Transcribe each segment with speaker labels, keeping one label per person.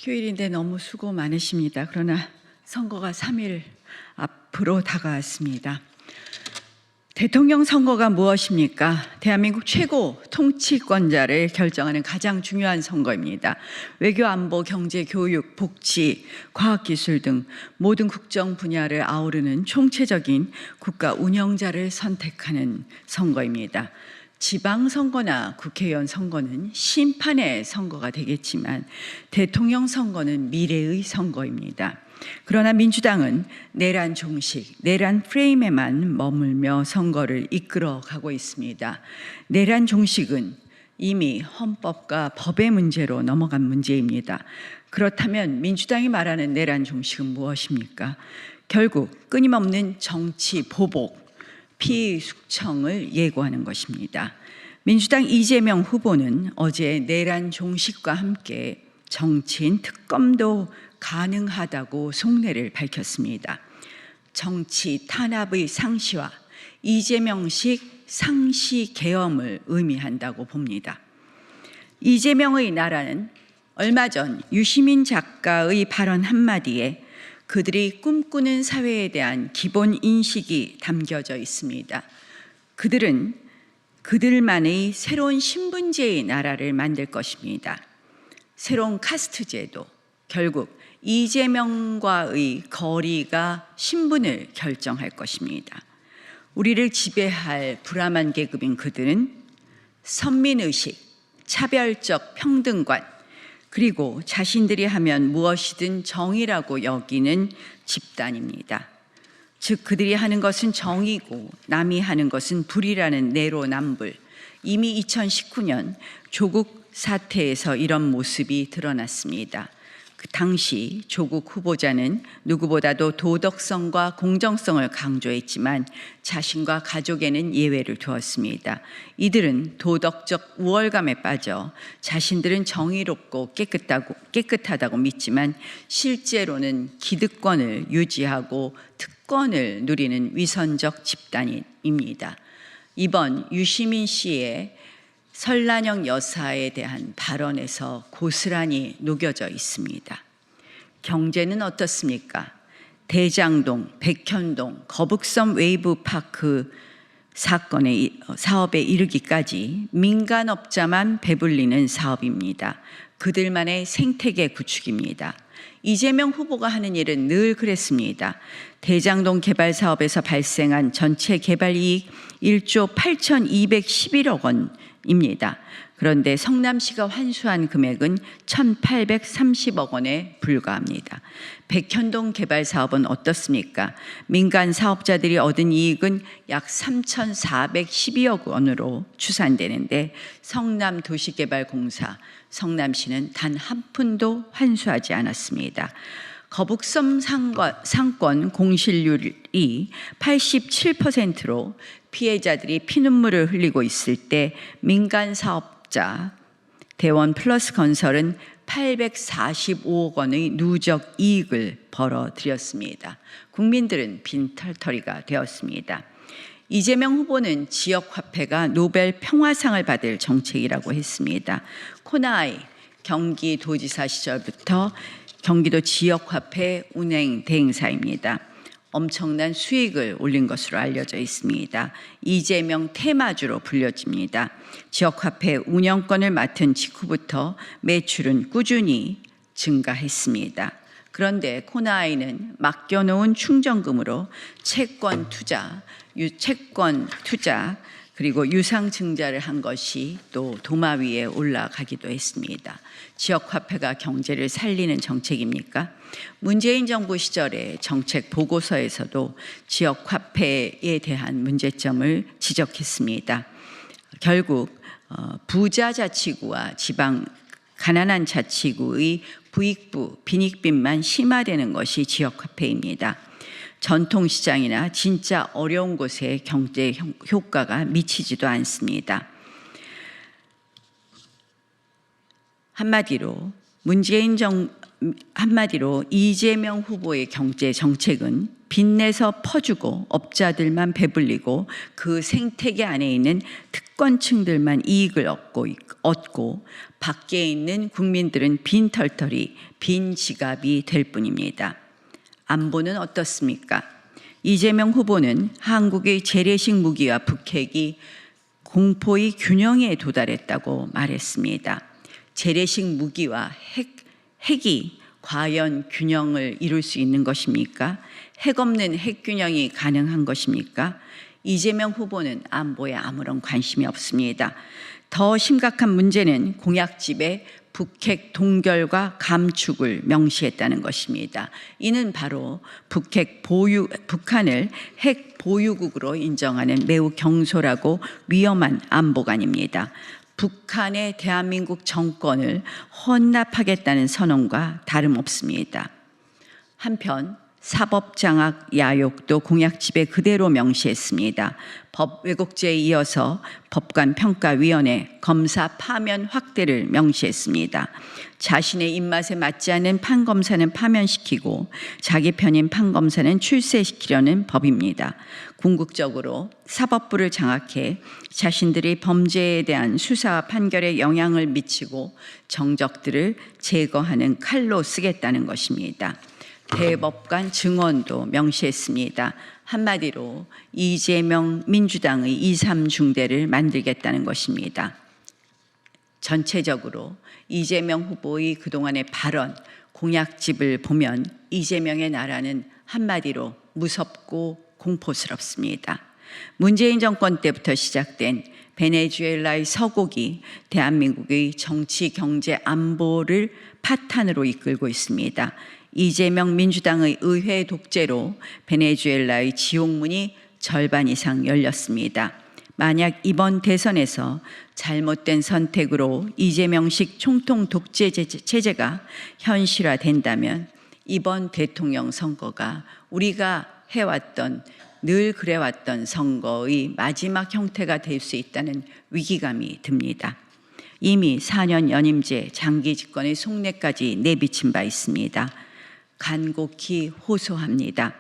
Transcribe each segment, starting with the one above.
Speaker 1: 휴일인데 너무 수고 많으십니다. 그러나 선거가 3일 앞으로 다가왔습니다. 대통령 선거가 무엇입니까? 대한민국 최고 통치권자를 결정하는 가장 중요한 선거입니다. 외교, 안보, 경제, 교육, 복지, 과학기술 등 모든 국정 분야를 아우르는 총체적인 국가 운영자를 선택하는 선거입니다. 지방선거나 국회의원 선거는 심판의 선거가 되겠지만 대통령 선거는 미래의 선거입니다. 그러나 민주당은 내란 종식, 내란 프레임에만 머물며 선거를 이끌어가고 있습니다. 내란 종식은 이미 헌법과 법의 문제로 넘어간 문제입니다. 그렇다면 민주당이 말하는 내란 종식은 무엇입니까? 결국 끊임없는 정치 보복, 피의 숙청을 예고하는 것입니다. 민주당 이재명 후보는 어제 내란 종식과 함께 정치인 특검도 가능하다고 속내를 밝혔습니다. 정치 탄압의 상시와 이재명식 상시 계엄을 의미한다고 봅니다. 이재명의 나라는 얼마 전 유시민 작가의 발언 한마디에 그들이 꿈꾸는 사회에 대한 기본 인식이 담겨져 있습니다. 그들은 그들만의 새로운 신분제의 나라를 만들 것입니다. 새로운 카스트 제도, 결국 이재명과의 거리가 신분을 결정할 것입니다. 우리를 지배할 불안한 계급인 그들은 선민의식, 차별적 평등관, 그리고 자신들이 하면 무엇이든 정의라고 여기는 집단입니다. 즉 그들이 하는 것은 정의고 남이 하는 것은 불이라는 내로남불. 이미 2019년 조국 사태에서 이런 모습이 드러났습니다. 그 당시 조국 후보자는 누구보다도 도덕성과 공정성을 강조했지만 자신과 가족에는 예외를 두었습니다. 이들은 도덕적 우월감에 빠져 자신들은 정의롭고 깨끗하다고 믿지만 실제로는 기득권을 유지하고 특권을 누리는 위선적 집단입니다. 이번 유시민 씨의 설란영 여사에 대한 발언에서 고스란히 녹여져 있습니다. 경제는 어떻습니까? 대장동, 백현동, 거북섬 웨이브파크 사업에 이르기까지 민간업자만 배불리는 사업입니다. 그들만의 생태계 구축입니다. 이재명 후보가 하는 일은 늘 그랬습니다. 대장동 개발 사업에서 발생한 전체 개발 이익 1조 8,211억 원입니다. 그런데 성남시가 환수한 금액은 1,830억 원에 불과합니다. 백현동 개발 사업은 어떻습니까? 민간 사업자들이 얻은 이익은 약 3,412억 원으로 추산되는데 성남도시개발공사, 성남시는 단 한 푼도 환수하지 않았습니다. 거북섬 상권 공실률이 87%로 피해자들이 피눈물을 흘리고 있을 때 민간 사업자 대원 플러스 건설은 845억 원의 누적 이익을 벌어들였습니다. 국민들은 빈털터리가 되었습니다. 이재명 후보는 지역화폐가 노벨 평화상을 받을 정책이라고 했습니다. 코나아이 경기도지사 시절부터 경기도 지역화폐 운행 대행사입니다. 엄청난 수익을 올린 것으로 알려져 있습니다. 이재명 테마주로 불려집니다. 지역화폐 운영권을 맡은 직후부터 매출은 꾸준히 증가했습니다. 그런데 코나아이는 맡겨놓은 충전금으로 채권 투자 그리고 유상증자를 한 것이 또 도마 위에 올라가기도 했습니다. 지역화폐가 경제를 살리는 정책입니까? 문재인 정부 시절의 정책 보고서에서도 지역화폐에 대한 문제점을 지적했습니다. 결국 부자자치구와 지방 가난한 자치구의 부익부, 빈익빈만 심화되는 것이 지역화폐입니다. 전통시장이나 진짜 어려운 곳에 경제 효과가 미치지도 않습니다. 한마디로 이재명 후보의 경제 정책은 빚내서 퍼주고 업자들만 배불리고 그 생태계 안에 있는 특권층들만 이익을 얻고 밖에 있는 국민들은 빈털터리, 빈 지갑이 될 뿐입니다. 안보는 어떻습니까? 이재명 후보는 한국의 재래식 무기와 북핵이 공포의 균형에 도달했다고 말했습니다. 재래식 무기와 핵이 과연 균형을 이룰 수 있는 것입니까? 핵 없는 핵 균형이 가능한 것입니까? 이재명 후보는 안보에 아무런 관심이 없습니다. 더 심각한 문제는 공약집에 북핵 동결과 감축을 명시했다는 것입니다. 이는 바로 북한을 핵 보유국으로 인정하는 매우 경솔하고 위험한 안보관입니다. 북한의 대한민국 정권을 헌납하겠다는 선언과 다름없습니다. 한편 사법장악 야욕도 공약집에 그대로 명시했습니다. 법 왜곡죄에 이어서 법관평가위원회 검사 파면 확대를 명시했습니다. 자신의 입맛에 맞지 않는 판검사는 파면시키고 자기 편인 판검사는 출세시키려는 법입니다. 궁극적으로 사법부를 장악해 자신들이 범죄에 대한 수사와 판결에 영향을 미치고 정적들을 제거하는 칼로 쓰겠다는 것입니다. 대법관 증언도 명시했습니다. 한마디로 이재명 민주당의 2, 3중대를 만들겠다는 것입니다. 전체적으로 이재명 후보의 그동안의 발언, 공약집을 보면 이재명의 나라는 한마디로 무섭고 공포스럽습니다. 문재인 정권 때부터 시작된 베네수엘라의 서곡이 대한민국의 정치, 경제, 안보를 파탄으로 이끌고 있습니다. 이재명 민주당의 의회 독재로 베네수엘라의 지옥문이 절반 이상 열렸습니다. 만약 이번 대선에서 잘못된 선택으로 이재명식 총통 독재 체제가 현실화된다면 이번 대통령 선거가 우리가 해왔던 늘 그래왔던 선거의 마지막 형태가 될 수 있다는 위기감이 듭니다. 이미 4년 연임제 장기 집권의 속내까지 내비친 바 있습니다. 간곡히 호소합니다.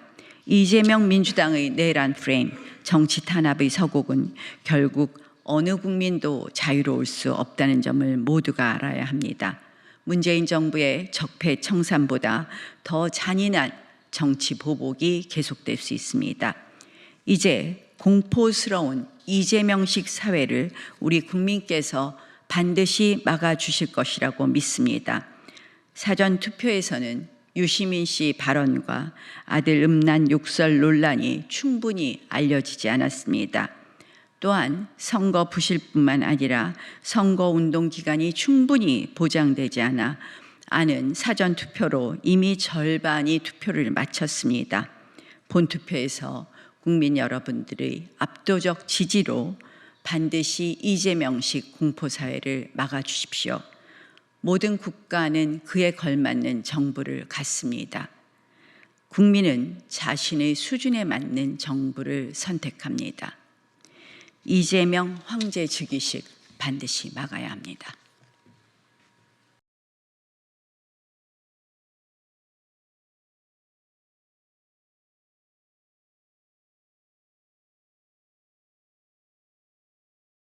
Speaker 1: 이재명 민주당의 내란 프레임, 정치 탄압의 서곡은 결국 어느 국민도 자유로울 수 없다는 점을 모두가 알아야 합니다. 문재인 정부의 적폐청산보다 더 잔인한 정치 보복이 계속될 수 있습니다. 이제 공포스러운 이재명식 사회를 우리 국민께서 반드시 막아주실 것이라고 믿습니다. 사전투표에서는 유시민 씨 발언과 아들 음란 욕설 논란이 충분히 알려지지 않았습니다. 또한 선거 부실뿐만 아니라 선거운동 기간이 충분히 보장되지 않은 사전투표로 이미 절반이 투표를 마쳤습니다. 본투표에서 국민 여러분들의 압도적 지지로 반드시 이재명식 공포사회를 막아주십시오. 모든 국가는 그에 걸맞는 정부를 갖습니다. 국민은 자신의 수준에 맞는 정부를 선택합니다. 이재명 황제 즉위식 반드시 막아야 합니다.